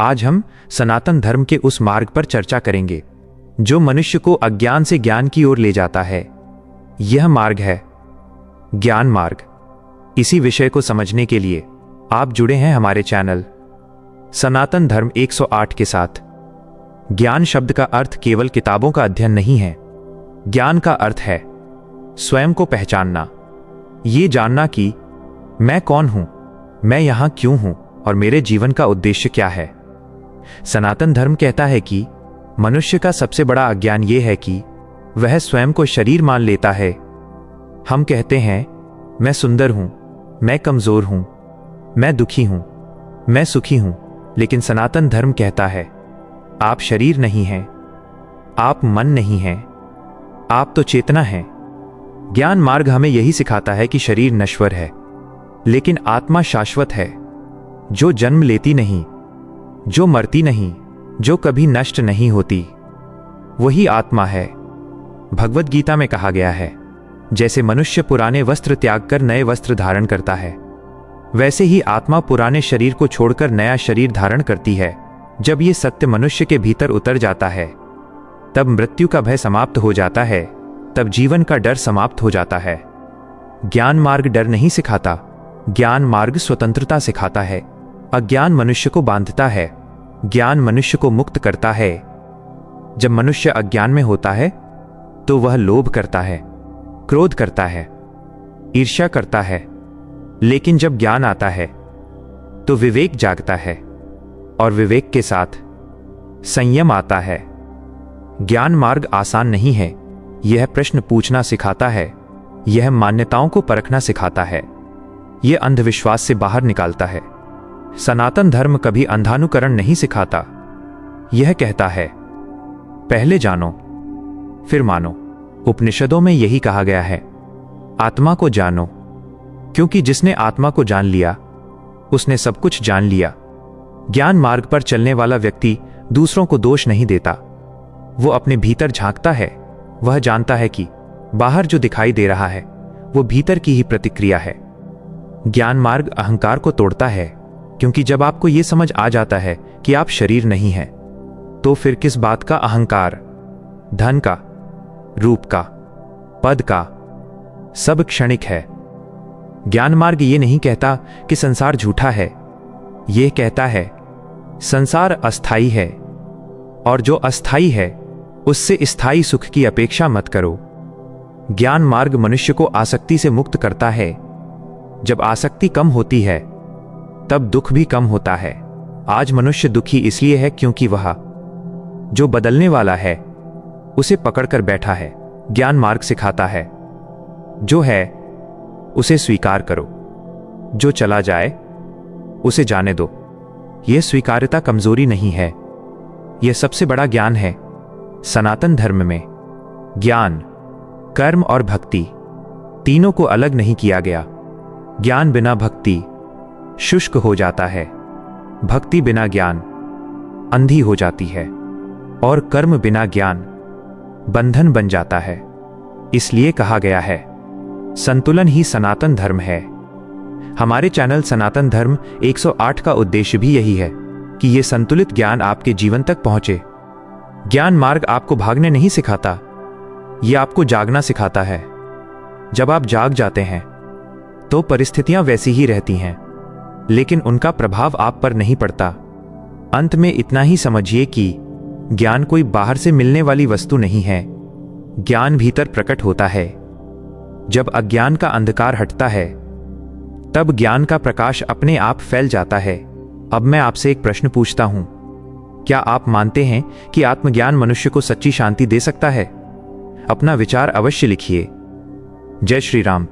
आज हम सनातन धर्म के उस मार्ग पर चर्चा करेंगे जो मनुष्य को अज्ञान से ज्ञान की ओर ले जाता है। यह मार्ग है ज्ञान मार्ग। इसी विषय को समझने के लिए आप जुड़े हैं हमारे चैनल सनातन धर्म 108 के साथ। ज्ञान शब्द का अर्थ केवल किताबों का अध्ययन नहीं है। ज्ञान का अर्थ है स्वयं को पहचानना, ये जानना कि मैं कौन हूं, मैं यहां क्यों हूं और मेरे जीवन का उद्देश्य क्या है। सनातन धर्म कहता है कि मनुष्य का सबसे बड़ा अज्ञान यह है कि वह स्वयं को शरीर मान लेता है। हम कहते हैं मैं सुंदर हूं, मैं कमजोर हूं, मैं दुखी हूं, मैं सुखी हूं, लेकिन सनातन धर्म कहता है आप शरीर नहीं हैं, आप मन नहीं हैं, आप तो चेतना हैं। ज्ञान मार्ग हमें यही सिखाता है कि शरीर नश्वर है लेकिन आत्मा शाश्वत है, जो जन्म लेती नहीं, जो मरती नहीं, जो कभी नष्ट नहीं होती, वही आत्मा है। भगवद गीता में कहा गया है जैसे मनुष्य पुराने वस्त्र त्याग कर नए वस्त्र धारण करता है, वैसे ही आत्मा पुराने शरीर को छोड़कर नया शरीर धारण करती है। जब ये सत्य मनुष्य के भीतर उतर जाता है तब मृत्यु का भय समाप्त हो जाता है, तब जीवन का डर समाप्त हो जाता है। ज्ञान मार्ग डर नहीं सिखाता, ज्ञान मार्ग स्वतंत्रता सिखाता है। अज्ञान मनुष्य को बांधता है, ज्ञान मनुष्य को मुक्त करता है। जब मनुष्य अज्ञान में होता है तो वह लोभ करता है, क्रोध करता है, ईर्ष्या करता है, लेकिन जब ज्ञान आता है तो विवेक जागता है और विवेक के साथ संयम आता है। ज्ञान मार्ग आसान नहीं है, यह प्रश्न पूछना सिखाता है, यह मान्यताओं को परखना सिखाता है, यह अंधविश्वास से बाहर निकालता है। सनातन धर्म कभी अंधानुकरण नहीं सिखाता, यह कहता है पहले जानो फिर मानो। उपनिषदों में यही कहा गया है आत्मा को जानो, क्योंकि जिसने आत्मा को जान लिया उसने सब कुछ जान लिया। ज्ञान मार्ग पर चलने वाला व्यक्ति दूसरों को दोष नहीं देता, वो अपने भीतर झांकता है। वह जानता है कि बाहर जो दिखाई दे रहा है वो भीतर की ही प्रतिक्रिया है। ज्ञान मार्ग अहंकार को तोड़ता है, क्योंकि जब आपको यह समझ आ जाता है कि आप शरीर नहीं हैं, तो फिर किस बात का अहंकार। धन का, रूप का, पद का, सब क्षणिक है। ज्ञान मार्ग ये नहीं कहता कि संसार झूठा है, यह कहता है संसार अस्थाई है और जो अस्थाई है उससे स्थायी सुख की अपेक्षा मत करो। ज्ञान मार्ग मनुष्य को आसक्ति से मुक्त करता है। जब आसक्ति कम होती है तब दुख भी कम होता है। आज मनुष्य दुखी इसलिए है क्योंकि वह जो बदलने वाला है उसे पकड़कर बैठा है। ज्ञान मार्ग सिखाता है जो है उसे स्वीकार करो, जो चला जाए उसे जाने दो। यह स्वीकार्यता कमजोरी नहीं है, यह सबसे बड़ा ज्ञान है। सनातन धर्म में ज्ञान, कर्म और भक्ति तीनों को अलग नहीं किया गया। ज्ञान बिना भक्ति शुष्क हो जाता है, भक्ति बिना ज्ञान अंधी हो जाती है और कर्म बिना ज्ञान बंधन बन जाता है। इसलिए कहा गया है संतुलन ही सनातन धर्म है। हमारे चैनल सनातन धर्म 108 का उद्देश्य भी यही है कि यह संतुलित ज्ञान आपके जीवन तक पहुंचे। ज्ञान मार्ग आपको भागने नहीं सिखाता, यह आपको जागना सिखाता है। जब आप जाग जाते हैं तो परिस्थितियां वैसी ही रहती हैं, लेकिन उनका प्रभाव आप पर नहीं पड़ता। अंत में इतना ही समझिए कि ज्ञान कोई बाहर से मिलने वाली वस्तु नहीं है, ज्ञान भीतर प्रकट होता है। जब अज्ञान का अंधकार हटता है तब ज्ञान का प्रकाश अपने आप फैल जाता है। अब मैं आपसे एक प्रश्न पूछता हूं, क्या आप मानते हैं कि आत्मज्ञान मनुष्य को सच्ची शांति दे सकता है? अपना विचार अवश्य लिखिए। जय श्री राम।